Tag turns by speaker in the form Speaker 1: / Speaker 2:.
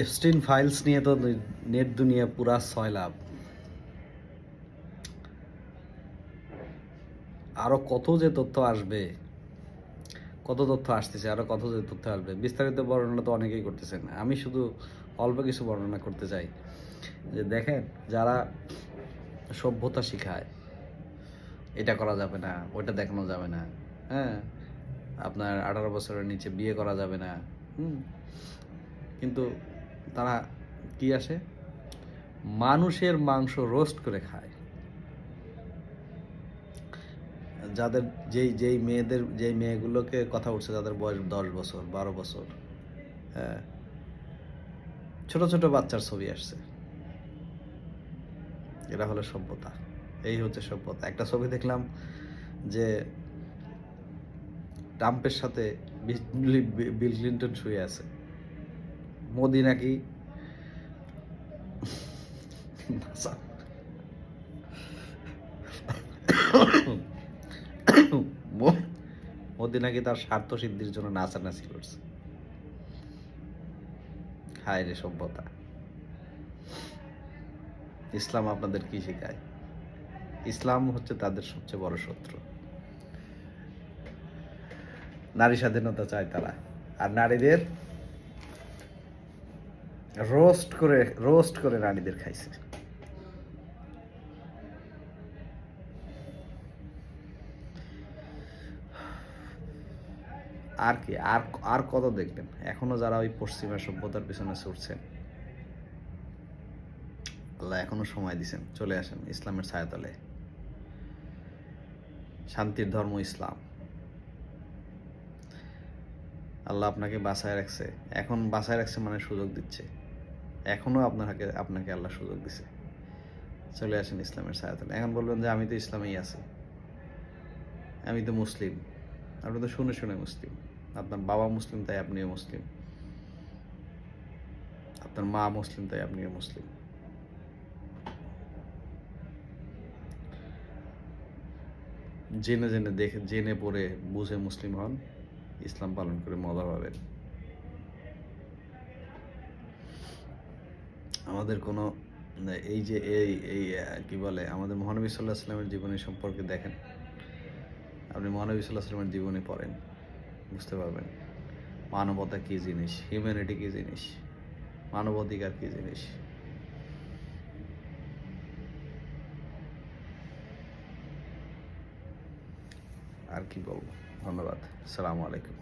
Speaker 1: Epstein files নিয়ে তো net দুনিয়া পুরা সয়লাব। আরো কত যে তথ্য আসবে, কত তথ্য আসতেছে, আরো কত যে তথ্য আসবে। বিস্তারিত বর্ণনা তো অনেকেই করতেছেন, আমি শুধু অল্প কিছু বর্ণনা করতে চাই। যে দেখেন, যারা সভ্যতা শিখায়, এটা করা যাবে না, ওইটা দেখানো যাবে না, হ্যাঁ, আপনার 18 বছরের নিচে বিয়ে করা যাবে না, কিন্তু তারা কি আসে, মানুষের মাংস রোস্ট করে খায়। যাদের যেই মেয়েগুলোকে কথা উঠছে, যাদের বয়স 10 বছর 12 বছর, হ্যাঁ, ছোট ছোট বাচ্চার ছবি আসছে। এরা হলো সভ্যতা, এই হচ্ছে সভ্যতা। একটা ছবি দেখলাম যে ট্রাম্পের সাথে বিল ক্লিন্টন শুয়ে আছে, মোদি নাকি মোদি নাকি তার স্বার্থ সিদ্ধির জন্য নাচানাচি করছে। হায় রে সভ্যতা! ইসলাম আপনাদের কি শেখায়? ইসলাম হচ্ছে তাদের সবচেয়ে বড় শত্রু। নারী স্বাধীনতা চায় তারা, আর নারীদের রোস্ট করে নারীদের খাইছে। আর কি, আর কত দেখবেন? এখনো যারা ওই পশ্চিমা সভ্যতার পিছনে ছুটছেন, আল্লাহ এখনো সময় দিছেন, চলে আসেন ইসলামের ছায়াতলে। শান্তির ধর্ম ইসলাম। আল্লাহ আপনাকে বাঁচায় রাখছে, এখন বাঁচায় রাখছে মানে সুযোগ দিচ্ছে। এখনো আপনাকে আল্লাহ সুযোগ দিছে। চলে আসেন ইসলামের ছায়াতলে। এখন বলবেন যে আমি তো ইসলামেই আছি, আমি তো মুসলিম। আপনি তো শুনে শুনে মুসলিম। আপনার বাবা মুসলিম তাই আপনিও মুসলিম, আপনার মা মুসলিম তাই আপনিও মুসলিম। জেনে পড়ে বুঝে মুসলিম হন, ইসলাম পালন করে মজা পাবেন। আমাদের কোনো এই যে এই এই কি বলে, আমাদের মহানবী সাল্লাহ সাল্লামের জীবনী সম্পর্কে দেখেন, আপনি মহানবী সাল্লাহ সাল্লামের জীবনী পড়েন, বুঝতে পারবেন মানবতা কী জিনিস, হিউম্যানিটি কী জিনিস, মানবাধিকার কী জিনিস। আর কি বলবো, ধন্যবাদ, আসসালামু আলাইকুম।